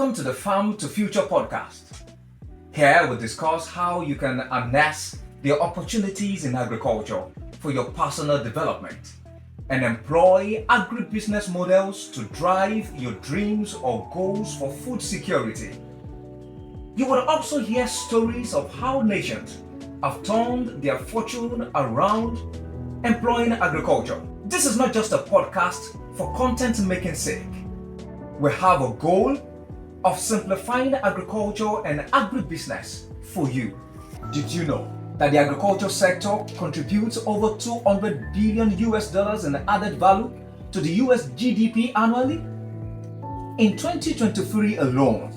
Welcome to the Farm to Future podcast. Here we discuss how you can harness the opportunities in agriculture for your personal development and employ agribusiness models to drive your dreams or goals for food security. You will also hear stories of how nations have turned their fortune around employing agriculture. This is not just a podcast for content making sake. We have a goal of simplifying agriculture and agribusiness for you. Did you know that the agriculture sector contributes over $200 billion in added value to the US GDP annually? In 2023 alone,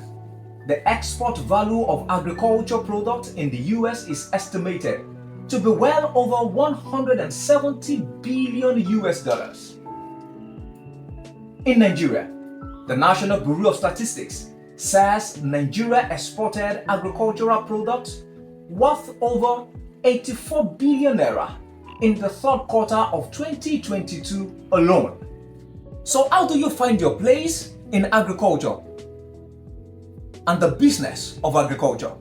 the export value of agriculture products in the US is estimated to be well over $170 billion. In Nigeria, the National Bureau of Statistics says Nigeria exported agricultural products worth over 84 billion naira in the third quarter of 2022 alone. So how do you find your place in agriculture and the business of agriculture?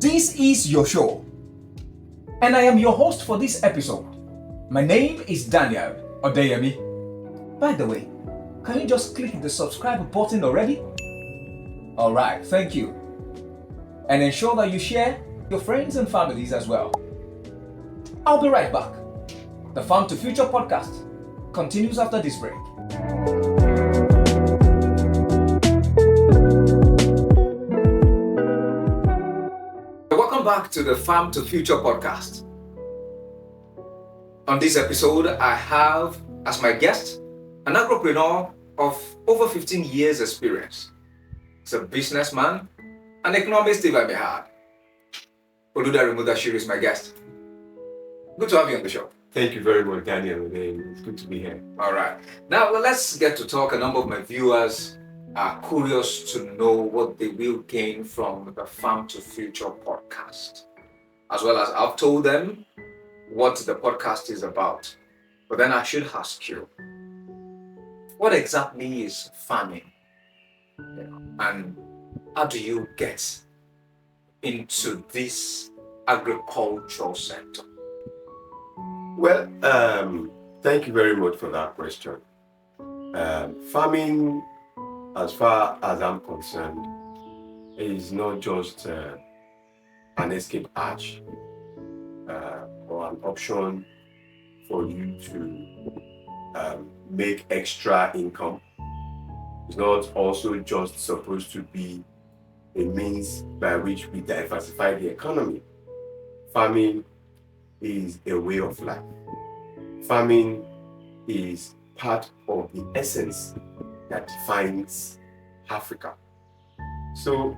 This is your show, and I am your host for this episode. My name is Daniel Odeyemi. By the way, can you just click the subscribe button already? Alright, thank you. And ensure that you share your friends and families as well. I'll be right back. The Farm to Future podcast continues after this break. Welcome back to the Farm to Future podcast. On this episode, I have as my guest an Agropreneur of over 15 years experience. He's a businessman, an economist if I may add. Oludare Mudashiru is my guest. Good to have you on the show. Thank you very much, Daniel. It's good to be here. All right. Now let's get to talk. A number of my viewers are curious to know what they will gain from the Farm to Future podcast. As well as I've told them what the podcast is about. But then I should ask you, what exactly is farming? And how do you get into this agricultural sector? Well, thank you very much for that question. Farming, as far as I'm concerned, is not just an escape hatch or an option for you to make extra income. It's not also just supposed to be a means by which we diversify the economy. Farming is a way of life. Farming is part of the essence that defines Africa. So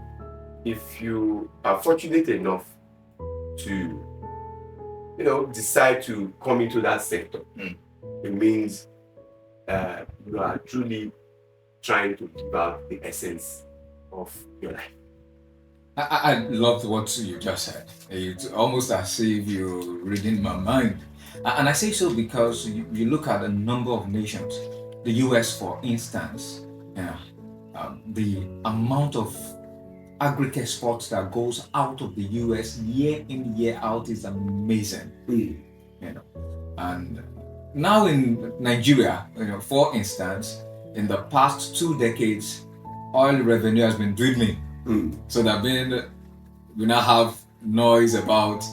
if you are fortunate enough to decide to come into that sector, it means you are truly trying to give out the essence of your life. I loved what you just said. It's almost as if you're reading my mind. And I say so because you look at a number of nations, the US for instance, the amount of Agric exports that goes out of the US year in, year out is amazing. And now in Nigeria, for instance, in the past 2 decades, oil revenue has been dwindling. So we now have noise about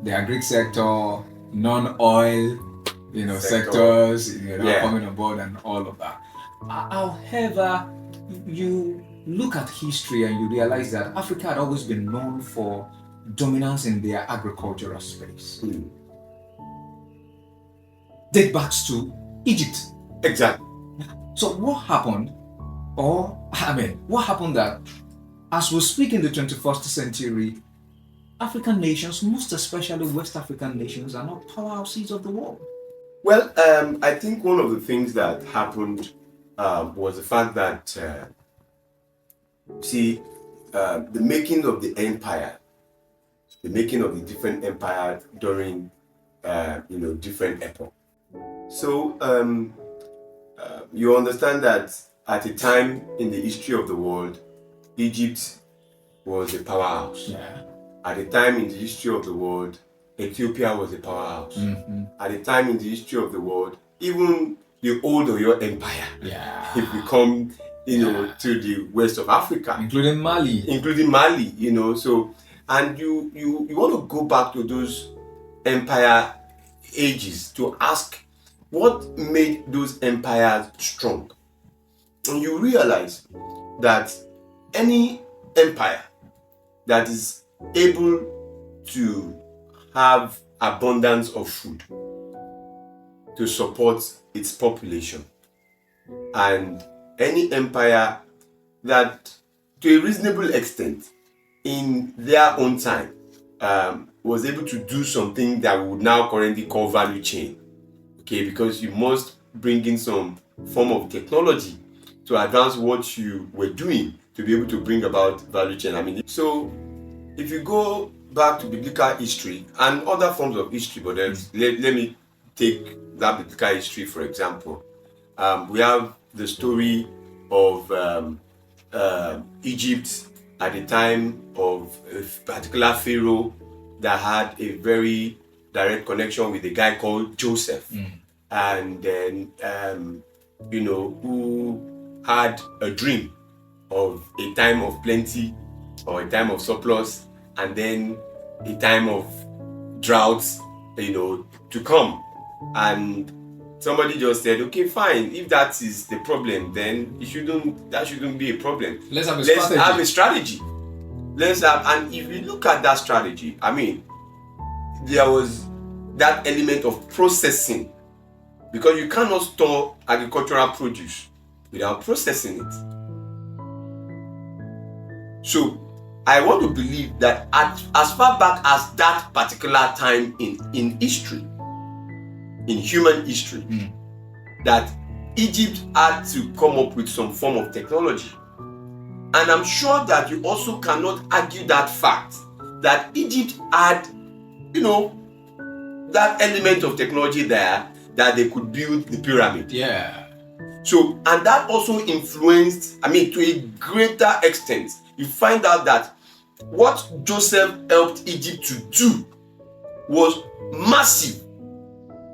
the agric sector, non-oil, sectors, coming on board and all of that. However, you look at history and you realize that Africa had always been known for dominance in their agricultural space. Date back to Egypt. Exactly. So what happened that as we speak in the 21st century, African nations, most especially West African nations, are not powerhouses of the world? Well, I think one of the things that happened was the fact that, the making of the empire, the making of the different empires during, different epochs. So you understand that at a time in the history of the world, Egypt was a powerhouse. Yeah. At a time in the history of the world, Ethiopia was a powerhouse. Mm-hmm. At a time in the history of the world, even the old Oyo Empire, Yeah. if we come, to the west of Africa, Including Mali, so, and you want to go back to those empire ages to ask what made those empires strong. And you realize that any empire that is able to have abundance of food to support its population, and any empire that, to a reasonable extent, in their own time, was able to do something that we would now currently call value chain. Okay, because you must bring in some form of technology to advance what you were doing to be able to bring about value chain. So if you go back to biblical history and other forms of history, but then let me take that biblical history for example. We have the story of Egypt at the time of a particular pharaoh that had a very direct connection with a guy called Joseph, and then who had a dream of a time of plenty or a time of surplus, and then a time of droughts, to come. And somebody just said, okay, fine, if that is the problem, then that shouldn't be a problem. Let's have a strategy. And if you look at that strategy, there was that element of processing, because you cannot store agricultural produce without processing it. So I want to believe that as far back as that particular time in history, in human history, that Egypt had to come up with some form of technology. And I'm sure that you also cannot argue that fact that Egypt had, that element of technology there that they could build the pyramid. Yeah. So, and that also influenced, to a greater extent, you find out that what Joseph helped Egypt to do was massive,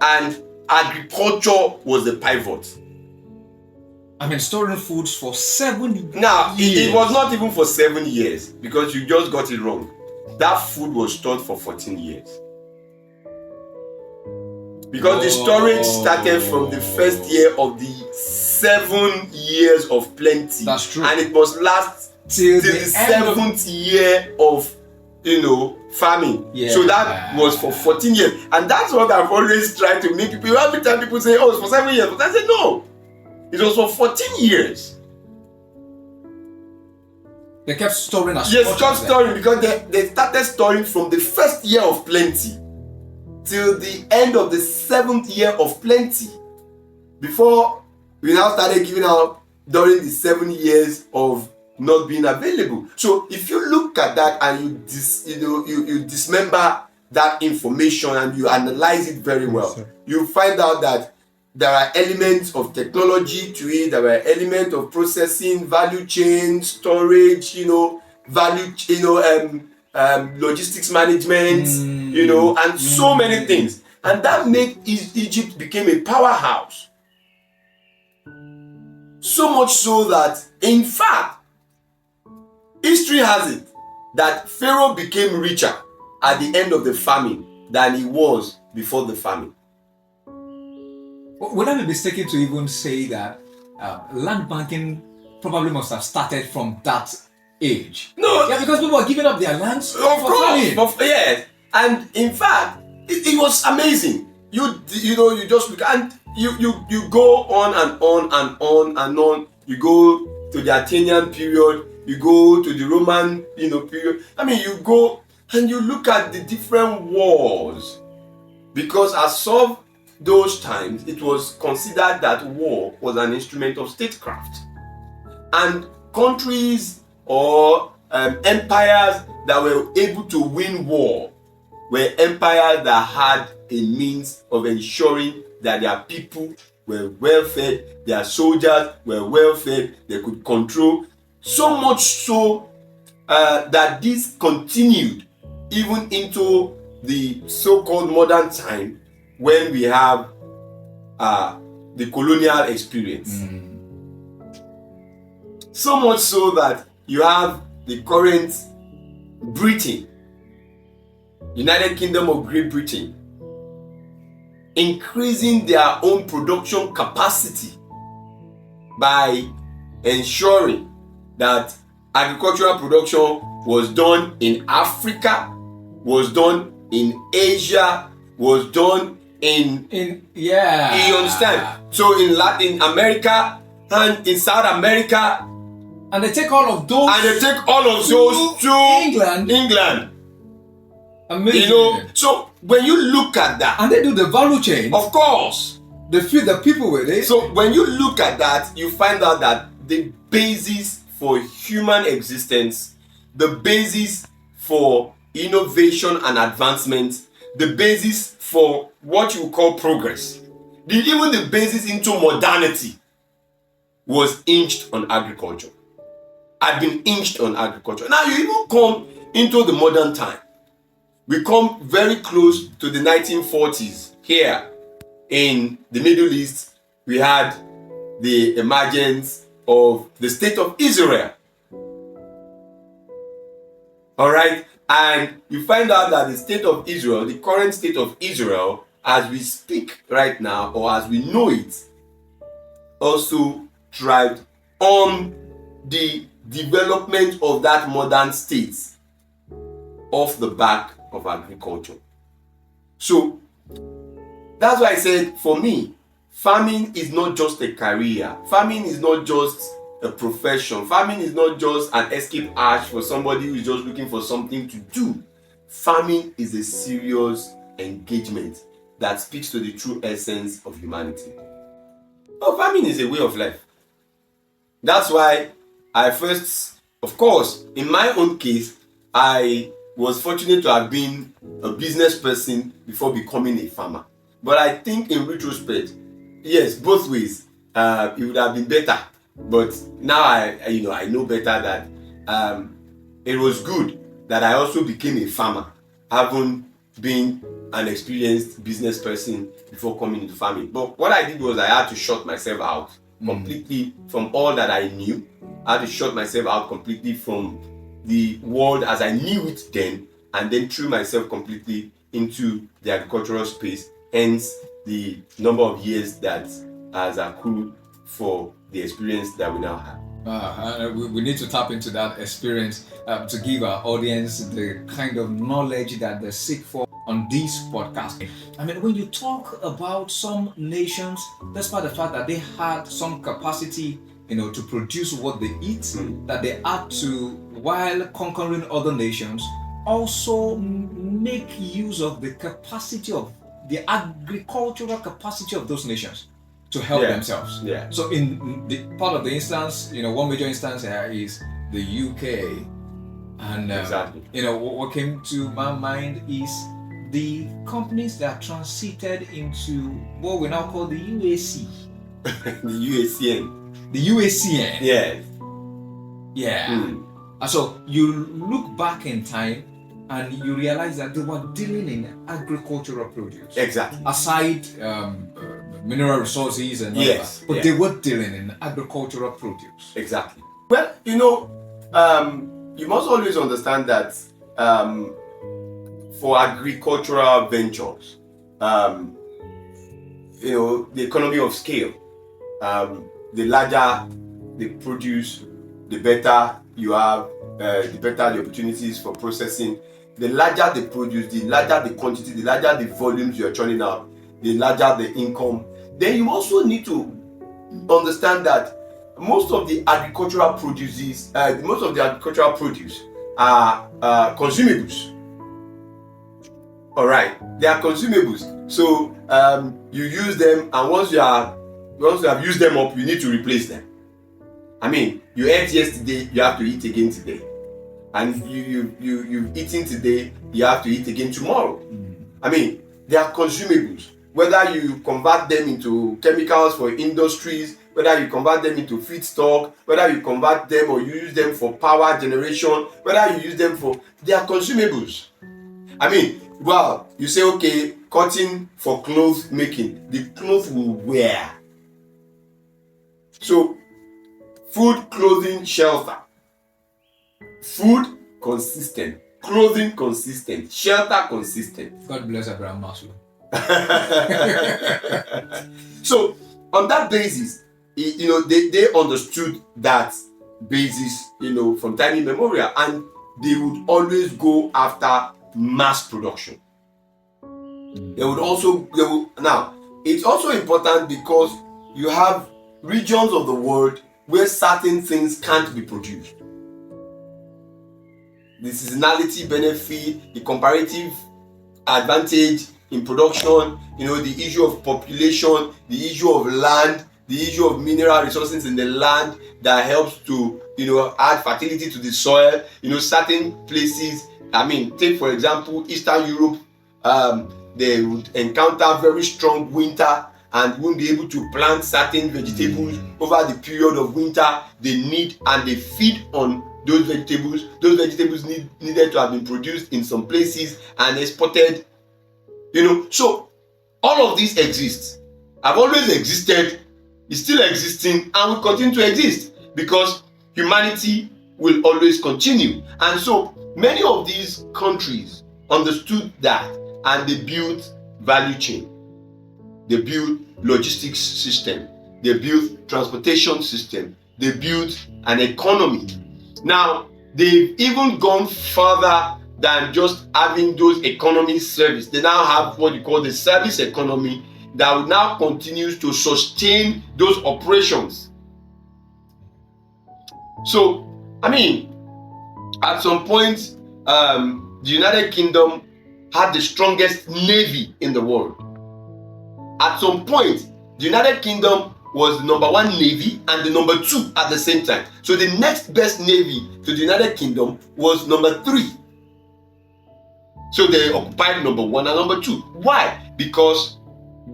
and agriculture was the pivot. Storing foods for 7 years. Now, it was not even for 7 years, because you just got it wrong. That food was stored for 14 years. Because the storage started from the first year of the 7 years of plenty. That's true. And it must last till the 7th year of famine. Yeah. So that was for 14 years. And that's what I've always tried to make people. Every time people say, oh, it's for 7 years. But I said, no. It was for 14 years. They kept storing as Yes, kept storing, because they started storing from the first year of plenty till the end of the 7th year of plenty, before we now started giving out during the 7 years of not being available. So if you look at that and you dismember that information and you analyze it very well, you find out that there are elements of technology to it, there are elements of processing, value chain, storage, logistics management, and so many things. And that made Egypt became a powerhouse. So much so that, in fact, history has it that Pharaoh became richer at the end of the famine than he was before the famine. Would I be mistaken to even say that land banking probably must have started from that age? No. Yeah, because people were giving up their lands of course. Yes. And in fact, it was amazing. You just look, and you go on and on and on and on. You go to the Athenian period, you go to the Roman period. You go and you look at the different wars, because as of those times, it was considered that war was an instrument of statecraft, and countries or empires that were able to win war were empires that had a means of ensuring that their people were well fed, their soldiers were well fed, they could control. So much so that this continued even into the so-called modern time when we have the colonial experience. So much so that you have the current Britain, United Kingdom of Great Britain, increasing their own production capacity by ensuring that agricultural production was done in Africa, was done in Asia, was done in you understand? So in Latin America and in South America, and they take all of those to England. Amazing. You know, so when you look at that, and they do the value chain, of course, they feed the people with it. So when you look at that, you find out that the basis for human existence, the basis for innovation and advancement, the basis for what you call progress, even the basis into modernity was hinged on agriculture. Had been hinged on agriculture. Now you even come into the modern time. We come very close to the 1940s. Here in the Middle East, we had the emergence of the state of Israel. All right, and you find out that the state of Israel, the current state of Israel, as we speak right now, or as we know it, also thrived on the development of that modern state off the back of agriculture. So that's why I said, for me, farming is not just a career. Farming is not just a profession. Farming is not just an escape hatch for somebody who is just looking for something to do. Farming is a serious engagement that speaks to the true essence of humanity. Well, farming is a way of life. That's why I first, of course, in my own case, I was fortunate to have been a business person before becoming a farmer. But I think in retrospect, yes, both ways, it would have been better. But now I know better that it was good that I also became a farmer, having been an experienced business person before coming into farming. But what I did was I had to shut myself out completely from all that I knew. I had to shut myself out completely from the world as I knew it then, and then threw myself completely into the agricultural space, hence the number of years that has accrued for the experience that we now have. We need to tap into that experience to give our audience the kind of knowledge that they seek for on this podcast. I mean, when you talk about some nations, despite the fact that they had some capacity, to produce what they eat, that they had to, while conquering other nations, also make use of the capacity of the agricultural capacity of those nations to help themselves. Yeah. So in the part of the instance, one major instance here is the UK, and exactly. What came to my mind is the companies that transited into what we now call the UAC. The UACN. The UACN. Yes. Yeah. And so you look back in time and you realize that they were dealing in agricultural produce. Exactly. Aside mineral resources and all that. But they were dealing in agricultural produce. Exactly. Well, you must always understand that for agricultural ventures, the economy of scale, the larger the produce, the better you have, the better the opportunities for processing. The larger the produce, the larger the quantity, the larger the volumes you're churning out, the larger the income. Then you also need to understand that most of the agricultural produce are consumables. All right, they are consumables. So you use them, and once you have used them up, you need to replace them. I mean, you ate yesterday, you have to eat again today. And you've eaten today, you have to eat again tomorrow. I mean, they are consumables. whether you convert them into chemicals for industries, whether you convert them into feedstock, whether you convert them or use them for power generation, whether you use them for, they are consumables. I mean, well, you say, okay, cotton for clothes making, the clothes will wear. So, food, clothing, shelter. Food, consistent. Clothing, consistent. Shelter, consistent. God bless Abraham Maslow. So, on that basis, they understood that basis, from time immemorial, and they would always go after mass production. Now, it's also important because you have regions of the world where certain things can't be produced. The seasonality benefit, the comparative advantage in production, the issue of population, the issue of land, the issue of mineral resources in the land that helps to, add fertility to the soil. Certain places, take for example, Eastern Europe, they would encounter very strong winter and won't be able to plant certain vegetables over the period of winter they need, and they feed on those vegetables. Those vegetables needed to have been produced in some places and exported. So all of this exists. Have always existed, is still existing, and will continue to exist because humanity will always continue. And so many of these countries understood that, and they built value chain. They built logistics system. They built transportation system. They built an economy. Now, they've even gone further than just having those economy service. They now have what you call the service economy that will now continue to sustain those operations. So, at some point, the United Kingdom had the strongest navy in the world. At some point, the United Kingdom was the number one navy and the number two at the same time. So the next best navy to the United Kingdom was number three. So they occupied number one and number two. Why? Because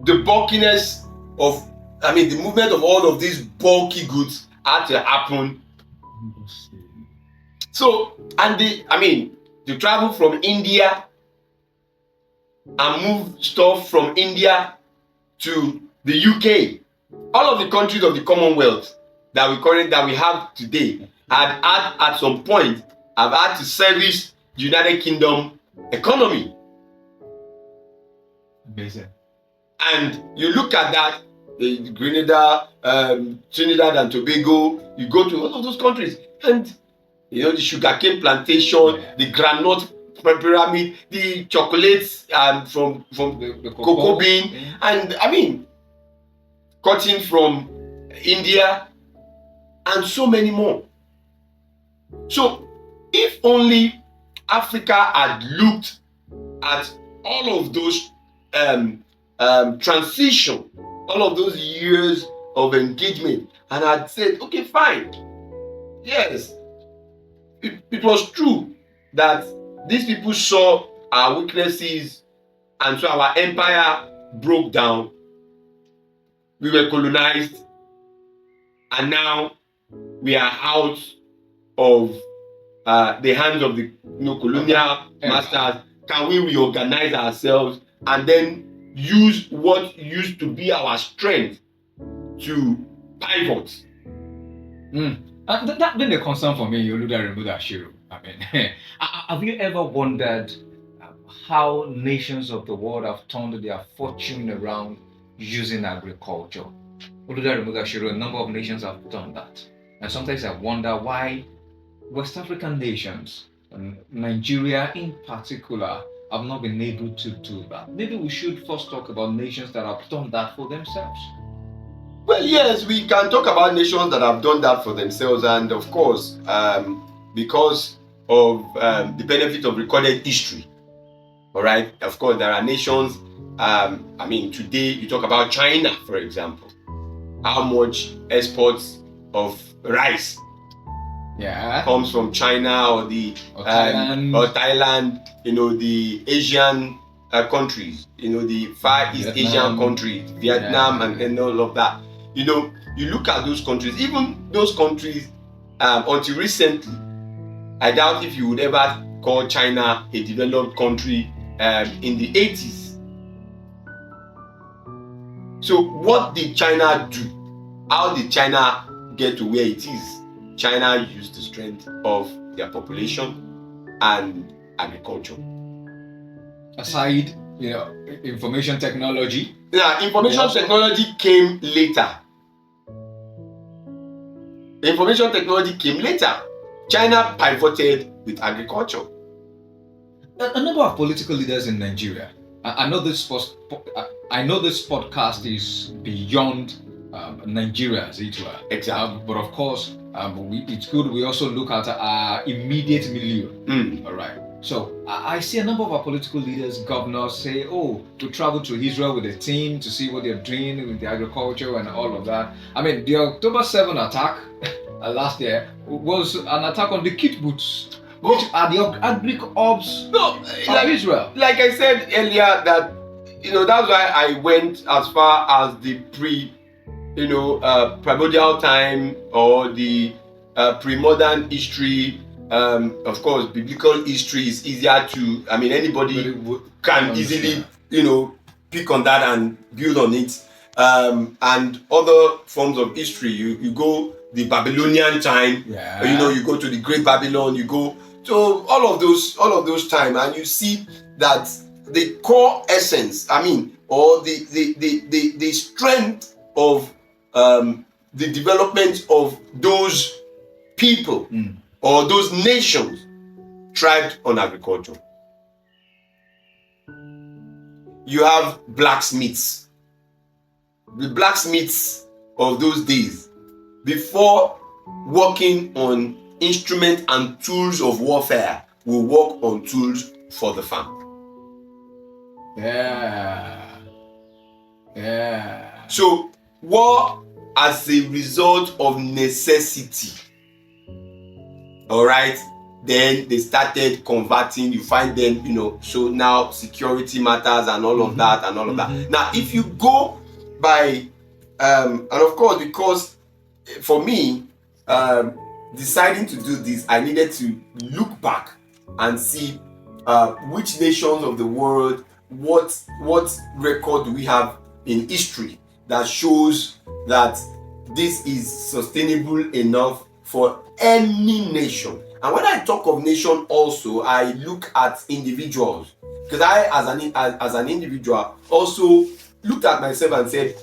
the bulkiness of, the movement of all of these bulky goods had to happen. So, to travel from India and move stuff from India to the UK, all of the countries of the Commonwealth that we have today have at some point had to service the United Kingdom economy. Amazing. And you look at that, Grenada, Trinidad and Tobago, you go to all of those countries, and the sugarcane plantation, the granite pyramid, the chocolates from the cocoa bean, and cotton from India, and so many more. So, if only Africa had looked at all of those transition, all of those years of engagement, and had said, okay, fine, yes, it was true that these people saw our weaknesses, and so our empire broke down. We were colonized, and now we are out of the hands of the colonial masters. Can we reorganize ourselves and then use what used to be our strength to pivot? That's been a concern for me, Oludare Mudashiru. Have you ever wondered how nations of the world have turned their fortune around using agriculture? Oludare Mudashiru, a number of nations have done that. And sometimes I wonder why West African nations, Nigeria in particular, have not been able to do that. Maybe we should first talk about nations that have done that for themselves. Well, yes, we can talk about nations that have done that for themselves, and of course, because of the benefit of recorded history. All right, of course, there are nations. Today you talk about China, for example. How much exports of rice comes from China or Thailand, the Asian countries, the Far East Asian countries, Vietnam, and all of that. You look at those countries, even those countries, until recently, I doubt if you would ever call China a developed country in the 80s. So what did China do? How did China get to where it is? China used the strength of their population and agriculture. Aside, information technology. Yeah, information technology came later. China pivoted with agriculture. A number of political leaders in Nigeria. I know this podcast is beyond Nigeria, as it were. Exactly. But of course, it's good we also look at our immediate milieu. All right. So I see a number of our political leaders, governors, say, "Oh, we traveled to Israel with a team to see what they're doing with the agriculture and all of that." I mean, the October 7 attack last year was an attack on the kibbutz, which are the Agric hubs of Israel. Like I said earlier, that that's why I went as far as the primordial time or the pre-modern history. Of course, biblical history is easier to. Anybody can easily pick on that and build on it. And other forms of history, you go the Babylonian time. You go to the Great Babylon. You go to all of those time, and you see that the core essence, or the strength of the development of those people or those nations thrived on agriculture. You have blacksmiths. The blacksmiths of those days, before working on instruments and tools of warfare, will work on tools for the farm. So war as a result of necessity. All right, then they started converting. You find them, so now security matters and all of that and all of that. Now, if you go by, and of course, because for me, deciding to do this, I needed to look back and see which nations of the world, what record do we have in history that shows that this is sustainable enough for any nation. And when I talk of nation also, I look at individuals, because I as an individual also looked at myself and said,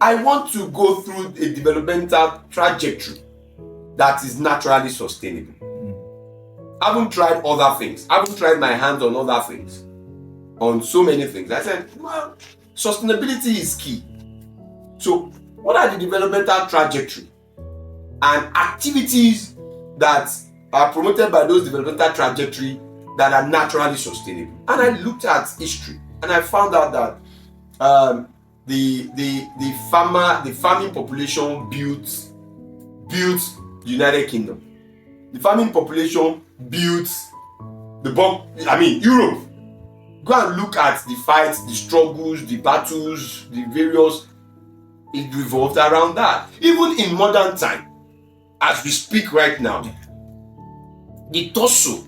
I want to go through a developmental trajectory that is naturally sustainable. I haven't tried other things. I haven't tried my hands on other things, on so many things. I said, well, sustainability is key. So what are the developmental trajectory and activities that are promoted by those developmental trajectory that are naturally sustainable? And I looked at history and I found out that the farming population built the United Kingdom. The farming population built Europe. Go and look at the fights, the struggles, the battles, the various. It revolved around that. Even in modern time, as we speak right now, the tussle,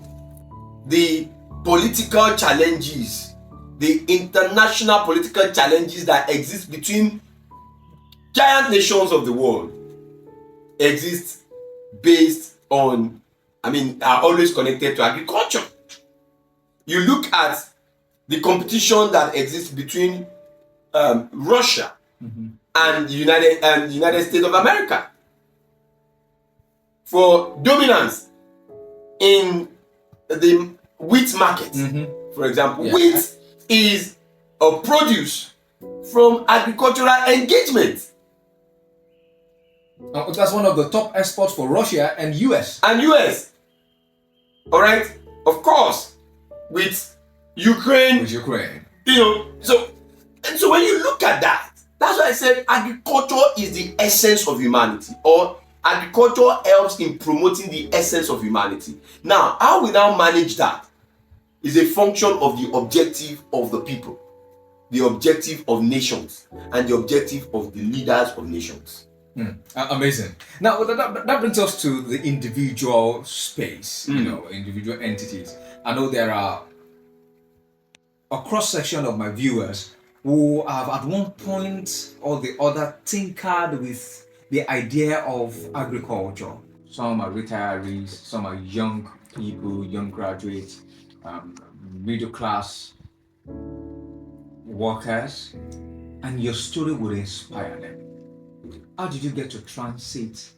the political challenges, the international political challenges that exist between giant nations of the world exist based on, are always connected to agriculture. You look at the competition that exists between Russia and the United States of America for dominance in the wheat market. For example, wheat is a produce from agricultural engagement. That's one of the top exports for Russia and US. All right, of course, with Ukraine. So when you look at that, that's why I said agriculture is the essence of humanity, or agriculture helps in promoting the essence of humanity. Now, how we now manage that? is a function of the objective of the people, the objective of nations, and the objective of the leaders of nations. Amazing. Now that brings us to the individual space, individual entities. I know there are a cross section of my viewers who have at one point or the other tinkered with the idea of agriculture. Some are retirees, some are young people, young graduates, middle class workers, and your story would inspire them. How did you get to transit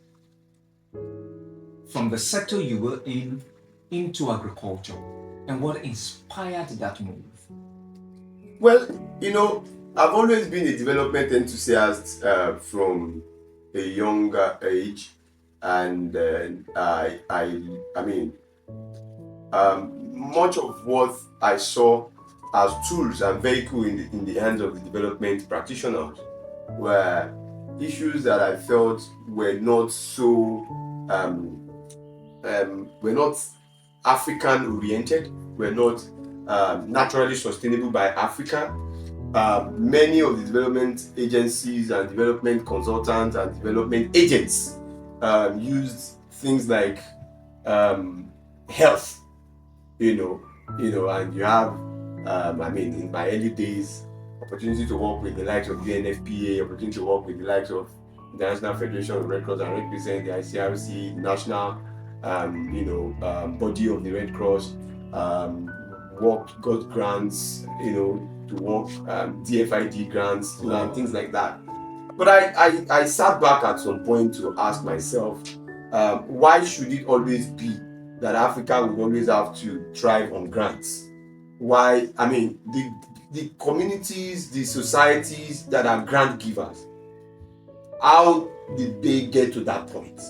from the sector you were in into agriculture, and what inspired that move? Well, I've always been a development enthusiast from a younger age, and much of what I saw as tools and vehicle in the hands of the development practitioners were issues that I felt were not so were not African oriented, were not naturally sustainable by Africa. Many of the development agencies and development consultants and development agents used things like health, and you have, in my early days, opportunity to work with the likes of the NFPA, opportunity to work with the likes of the National Federation of Red Cross and represent the ICRC, National, body of the Red Cross, got grants, to work, DFID grants, and things like that. But I sat back at some point to ask myself, why should it always be that Africa would always have to thrive on grants? Why? The communities, the societies that are grant givers, how did they get to that point?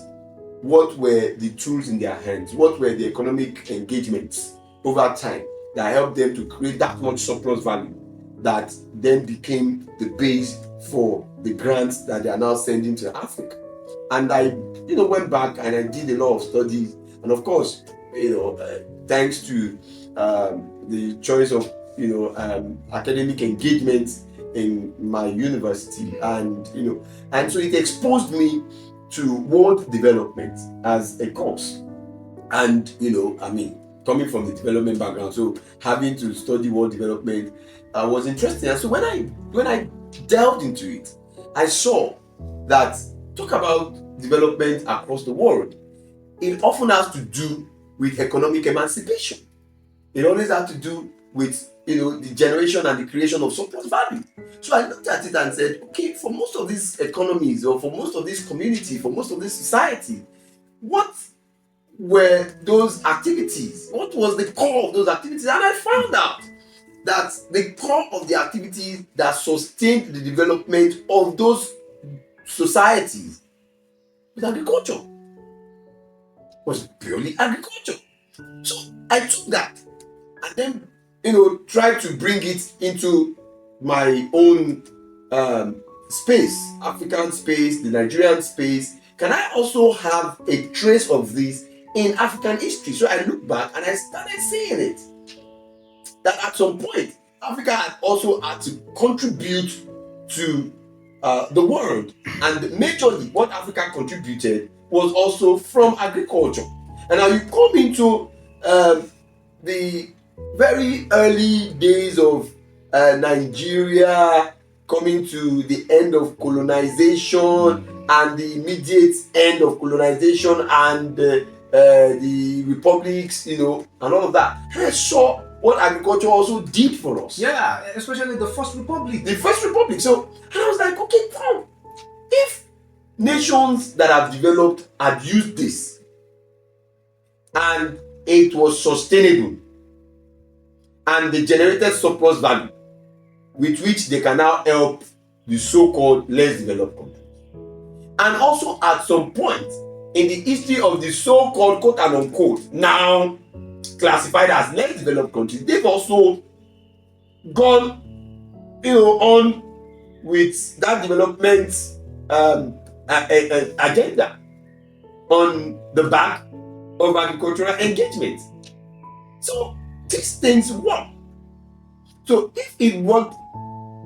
What were the tools in their hands? What were the economic engagements over time that helped them to create that much surplus value that then became the base for the grants that they are now sending to Africa? And I, went back and I did a lot of studies, and of course, thanks to the choice of academic engagement in my university, and so it exposed me to world development as a course. And coming from the development background, so having to study world development was interesting. And so when I delved into it, I saw that talk about development across the world, it often has to do with economic emancipation. It always has to do with the generation and the creation of surplus value. So I looked at it and said, okay, for most of these economies, or for most of this community, for most of this society, what were those activities? What was the core of those activities? And I found out that the core of the activities that sustained the development of those societies was agriculture. Was purely agriculture. So I took that and then tried to bring it into my own space, African space, the Nigerian space. Can I also have a trace of this in African history? So I looked back and I started seeing it, that at some point Africa had also had to contribute to the world, and majorly what Africa contributed was also from agriculture. And now you come into the very early days of Nigeria, coming to the end of colonization and the immediate end of colonization and the republics, and all of that. And I saw what agriculture also did for us. Yeah, especially the First Republic. The First Republic. So, and I was like, okay, come. If nations that have developed had used this and it was sustainable and they generated surplus value with which they can now help the so-called less developed countries. And also at some point in the history of the so-called quote and unquote now classified as less developed countries, they've also gone on with that development agenda on the back of agricultural engagement. So these things work. So if it worked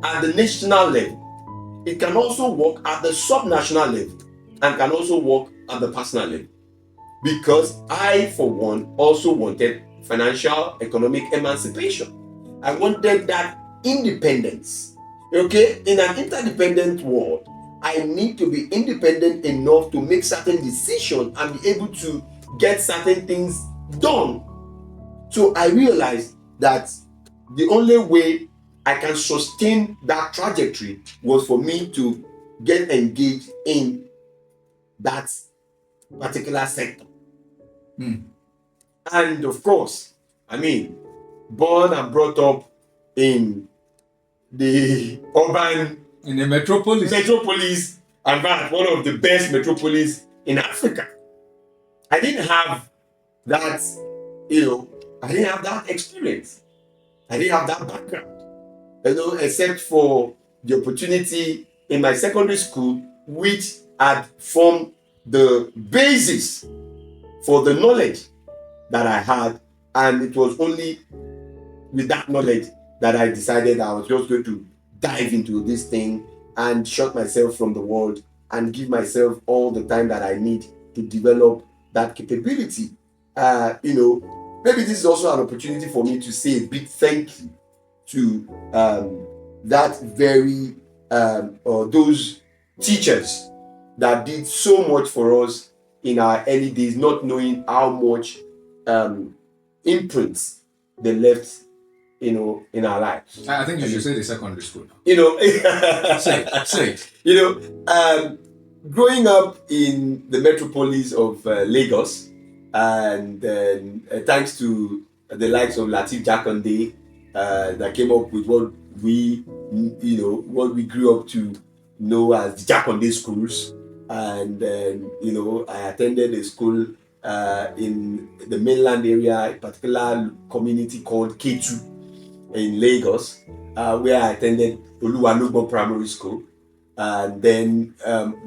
at the national level, it can also work at the subnational level and can also work at the personal level. Because I, for one, also wanted financial, economic emancipation. I wanted that independence. Okay? In an interdependent world, I need to be independent enough to make certain decisions and be able to get certain things done. So I realized that the only way I can sustain that trajectory was for me to get engaged in that particular sector. And of course, I mean, born and brought up in the urban, in the metropolis, and that one of the best metropolis in Africa. I didn't have that, I didn't have that experience. I didn't have that background, except for the opportunity in my secondary school, which had formed the basis for the knowledge that I had. And it was only with that knowledge that I decided I was just going to dive into this thing and shut myself from the world and give myself all the time that I need to develop that capability. Maybe this is also an opportunity for me to say a big thank you to that very or those teachers that did so much for us in our early days, not knowing how much imprints they left, in our lives. I think you should say the secondary school. Say. Growing up in the metropolis of Lagos, and thanks to the likes of Lateef Jakande, that came up with what we grew up to know as the Jakande schools. And I attended a school in the mainland area, a particular community called K2 in Lagos, where I attended Oludare Primary School, and then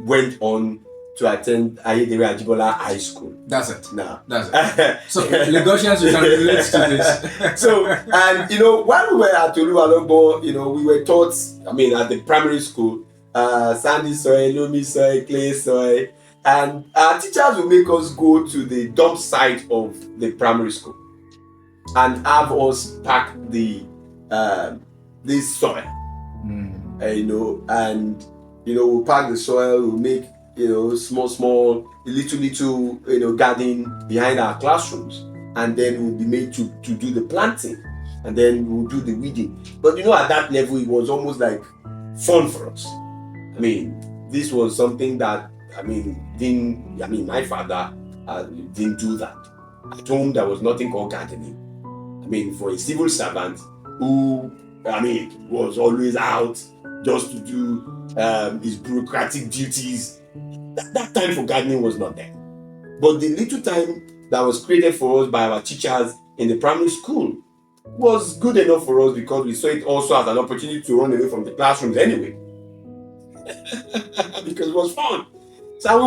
went on to attend Agric High School. That's it. Now, that's it. So Lagosians, you can relate to this. So, and while we were at Oludare, we were taught, at the primary school, sandy soil, loamy soil, clay soil, and our teachers would make us go to the dump site of the primary school and have us pack this soil, and we'll pack the soil, we'll make small little garden behind our classrooms, and then we'll be made to do the planting, and then we'll do the weeding. But at that level, it was almost like fun for us. This was something that my father didn't do that. At home, there was nothing called gardening. For a civil servant who was always out just to do his bureaucratic duties, that time for gardening was not there. But the little time that was created for us by our teachers in the primary school was good enough for us, because we saw it also as an opportunity to run away from the classrooms anyway. Because it was fun. So we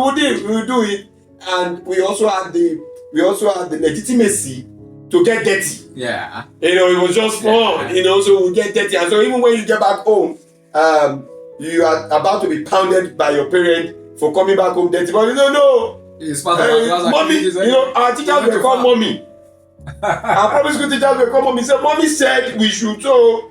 would do it, and we also had the legitimacy to get dirty. Yeah. It was just fun. So we get dirty, and so even when you get back home, you are about to be pounded by your parent for coming back home dirty. But no. It's part of our class activities. Our teachers were called mommy. Our primary school teachers were called mommy. So mommy said we should. So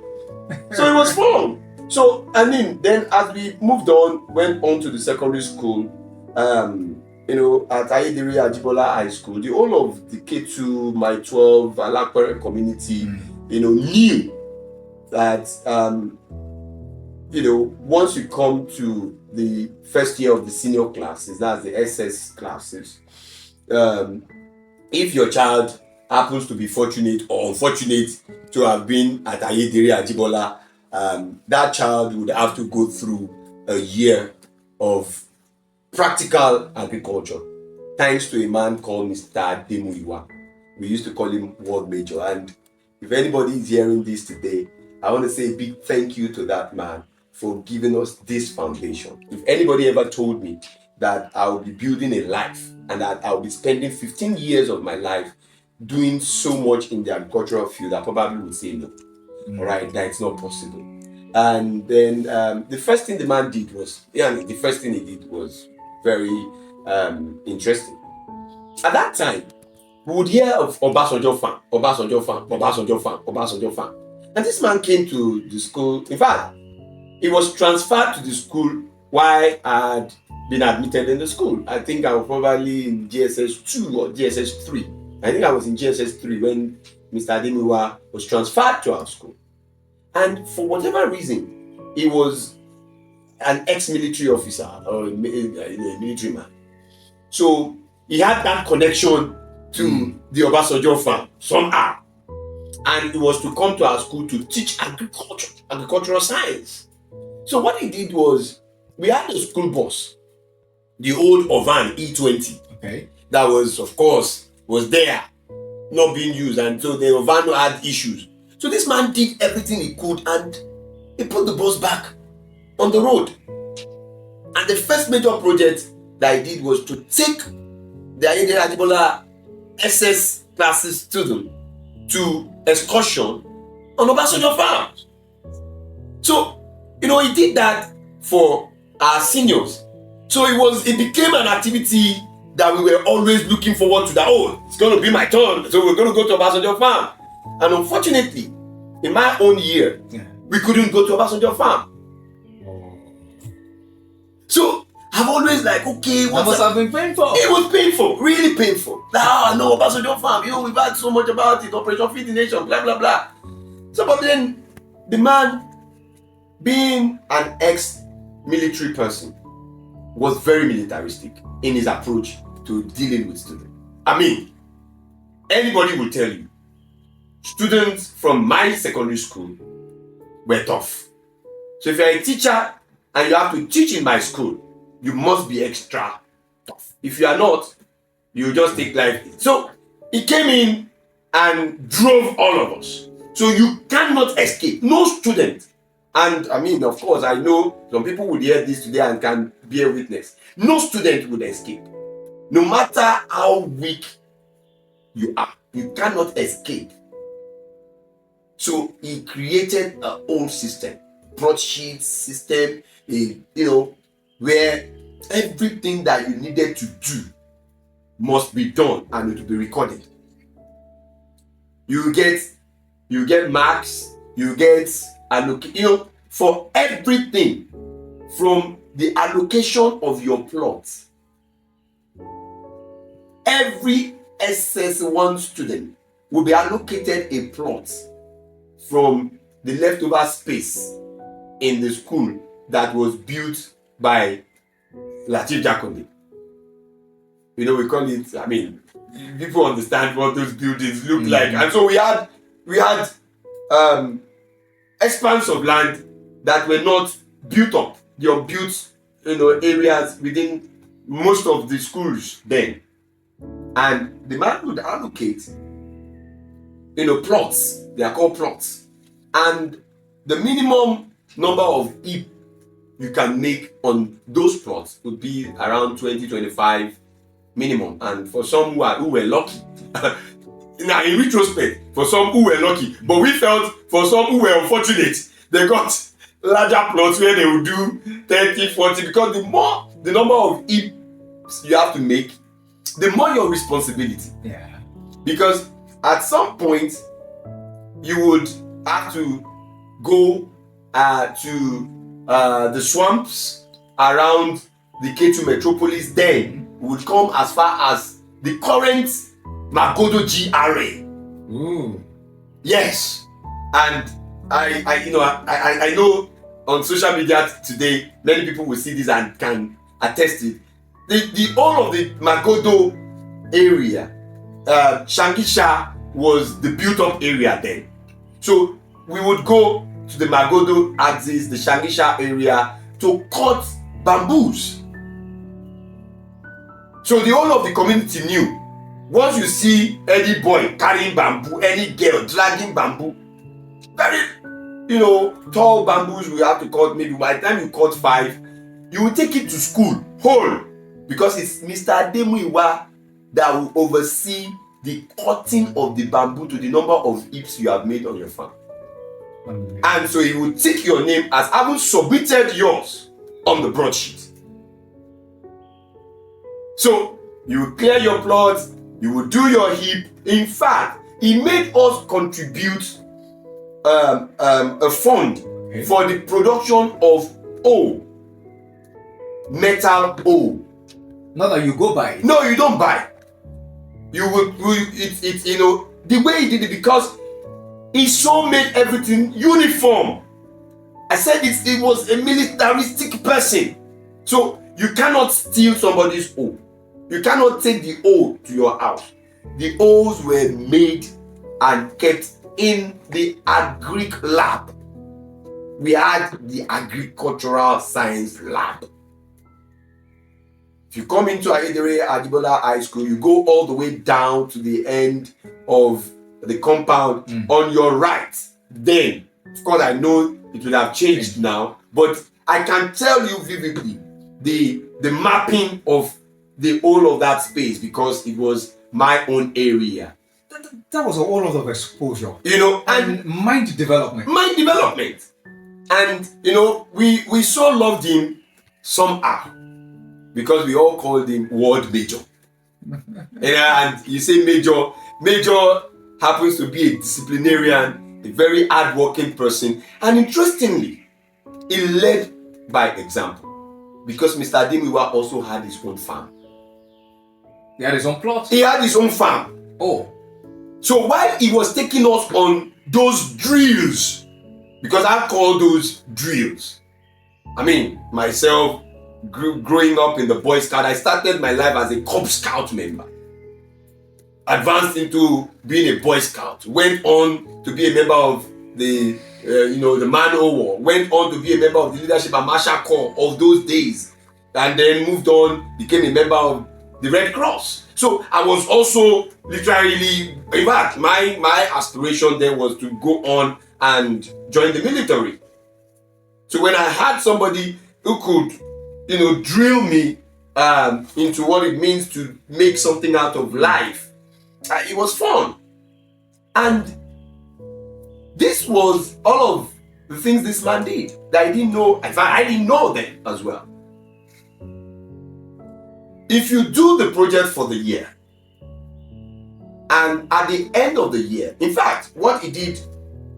it was fun. So then as we moved on, went on to the secondary school, at Ayedere Ajibola High School, the whole of the K2, my 12, Alakpere community, knew that, once you come to the first year of the senior classes, that's the SS classes, if your child happens to be fortunate or unfortunate to have been at Ayedere Ajibola, that child would have to go through a year of practical agriculture, thanks to a man called Mr. Demuiwa. We used to call him World Major. And if anybody is hearing this today, I want to say a big thank you to that man for giving us this foundation. If anybody ever told me that I will be building a life and that I will be spending 15 years of my life doing so much in the agricultural field, I probably would say no. All right, that it's not possible. And then the first thing the man did was, the first thing he did was very interesting. At that time, we would hear of Obasanjo farm, Obasanjo farm, Obasanjo farm, Obasanjo farm. And this man came to the school. In fact, he was transferred to the school while I had been admitted in the school. I think I was probably in GSS 2 or GSS 3. I think I was in GSS 3 when Mr. Odeyemi was transferred to our school. And for whatever reason, he was an ex-military officer or a military man. So he had that connection to the Obasanjo farm somehow. And he was to come to our school to teach agricultural science. So what he did was, we had a school bus, the old Ovan E20. Okay. That was, of course, was there, not being used. And so the Ovan had issues. So this man did everything he could and he put the bus back on the road. And the first major project that he did was to take the Ayinde Ajibola SS classes student to excursion on Obasanjo farm. So, he did that for our seniors. So it became an activity that we were always looking forward to, that, it's going to be my turn. So we're going to go to Obasanjo farm. And unfortunately, in my own year, we couldn't go to Obasanjo farm. So I've always okay, what must have been painful? It was painful, really painful. No, Obasanjo farm, we've heard so much about it, Operation Feed the Nation, blah, blah, blah. So, but then the man, being an ex-military person, was very militaristic in his approach to dealing with students. I mean, anybody will tell you, students from my secondary school were tough. So if you're a teacher and you have to teach in my school, you must be extra tough. If you are not, you just take life. So he came in and drove all of us. So you cannot escape. No student. And I mean, of course, I know some people would hear this today and can bear witness. No student would escape. No matter how weak you are, you cannot escape. So he created a whole system, broadsheet system, where everything that you needed to do must be done and it will be recorded. You get marks, you get for everything from the allocation of your plots. Every SS1 student will be allocated a plot from the leftover space in the school that was built by Latif Jakonde. We call it, people understand what those buildings look like. And so we had expanse of land that were not built up. They were built, areas within most of the schools then. And the man would allocate, plots. They are called plots. And the minimum number of heap you can make on those plots would be around 20-25 minimum. And for some who were lucky, now in retrospect, for some who were lucky, but we felt for some who were unfortunate, they got larger plots where they would do 30, 40, because the number of heaps you have to make, the more your responsibility. Yeah. Because at some point, you would have to go to the swamps around the K2 metropolis. Then we would come as far as the current Magodo GRA. Ooh. Yes. And I know on social media today, many people will see this and can attest it. The whole of the Magodo area, Shangisha was the built-up area then. So we would go to the Magodo axis, the Shangisha area, to cut bamboos. So the whole of the community knew. Once you see any boy carrying bamboo, any girl dragging bamboo, very, tall bamboos we have to cut. Maybe by the time you cut 5, you will take it to school whole, because it's Mr. Odeyemi that will oversee the cutting of the bamboo to the number of hips you have made on your farm. And so he will tick your name as having submitted yours on the broadsheet. So you will clear your plots, you will do your heap. In fact, he made us contribute a fund for the production of ore, metal ore. Not that you go buy it. No, you don't buy. You will. It's you know the way he did it, because he so made everything uniform. I said it was a militaristic person. So you cannot steal somebody's ore. You cannot take the ore to your house. The ores were made and kept in the Agric lab. We had the agricultural science lab. If you come into Oludare Mudashiru High School, you go all the way down to the end of the compound on your right. Then, of course, I know it will have changed now, but I can tell you vividly the mapping of the whole of that space, because it was my own area. That was a whole lot of exposure. You know, and mind development. Mind development. And, you know, we so loved him somehow, because we all called him Ward Major. And you say Major happens to be a disciplinarian, a very hardworking person. And interestingly, he led by example, because Mr. Odeyemi also had his own farm. He had his own plot? He had his own farm. Oh. So while he was taking us on those drills, because I call those drills. I mean, myself, growing up in the Boy Scout, I started my life as a Cub Scout member. Advanced into being a Boy Scout. Went on to be a member of the, the Man O War. Went on to be a member of the Leadership and Marshal Corps of those days. And then moved on, became a member of the Red Cross. So I was also literally, in fact, my aspiration then was to go on and join the military. So when I had somebody who could, drill me into what it means to make something out of life, it was fun. And this was all of the things this man did that I didn't know. In fact, I didn't know them as well. If you do the project for the year, and at the end of the year, in fact, what he did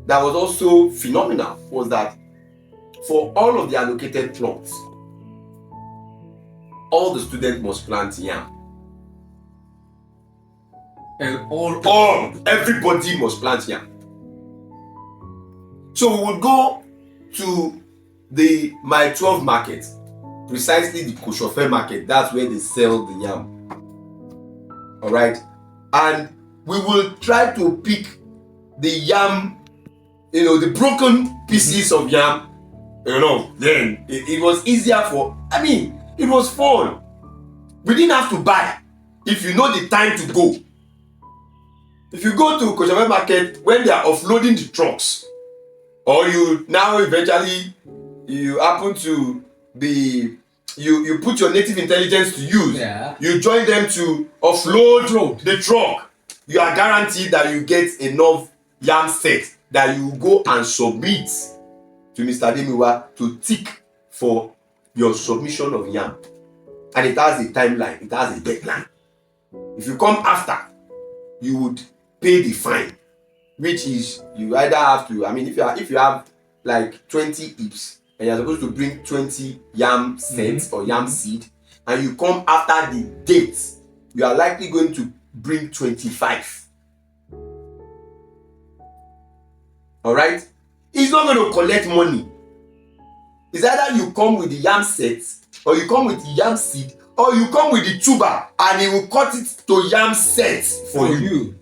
that was also phenomenal was that for all of the allocated plots, all the students must plant yam. And everybody must plant yam. So we would go to the My 12 market, precisely the Koshofe market. That's where they sell the yam. All right, and we will try to pick the yam, the broken pieces of yam. Then it was easier it was fun. We didn't have to buy if you know the time to go. If you go to Koshofe market when they are offloading the trucks, or you now eventually you happen to be you put your native intelligence to use, you join them to offload the truck, you are guaranteed that you get enough yam set that you go and submit to Mr. Odeyemi to tick for your submission of yam. And it has a timeline, it has a deadline. If you come after, you would pay the fine, which is you either have to, if you have like 20 hips and you're supposed to bring 20 yam sets or yam seed, and you come after the date, you are likely going to bring 25. All right? He's not going to collect money. It's either you come with the yam sets, or you come with the yam seed, or you come with the tuber, and he will cut it to yam sets for you.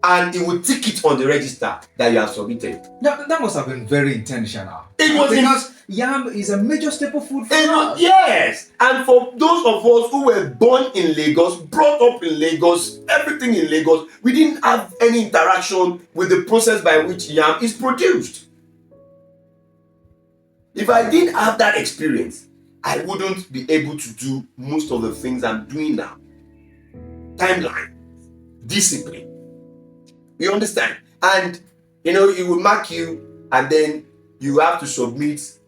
And he will tick it on the register that you have submitted. That must have been very intentional. It was because yam is a major staple food for us. Yes, and for those of us who were born in Lagos, brought up in Lagos, everything in Lagos, we didn't have any interaction with the process by which yam is produced. If I didn't have that experience, I wouldn't be able to do most of the things I'm doing now. Timeline, discipline. You understand? And it will mark you, and then you have to submit,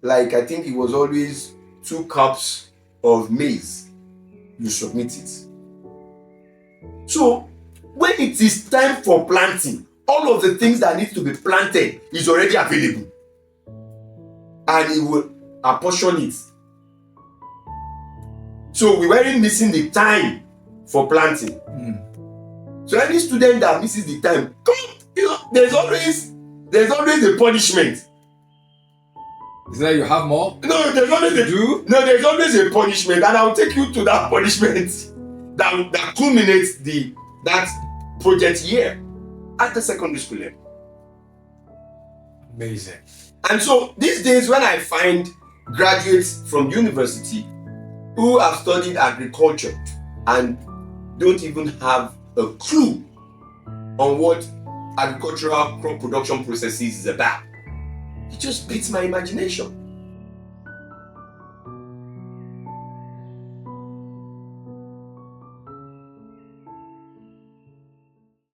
like I think it was always 2 cups of maize. You submit it. So when it is time for planting, all of the things that need to be planted is already available, and he will apportion it. So we weren't missing the time for planting. So any student that misses the time, there's always a punishment. Is that you have more? No, there's always a punishment, and I'll take you to that punishment that culminates that project year at the secondary school level. Amazing. And so these days, when I find graduates from university who have studied agriculture and don't even have a clue on what agricultural crop production processes is about, it just beats my imagination.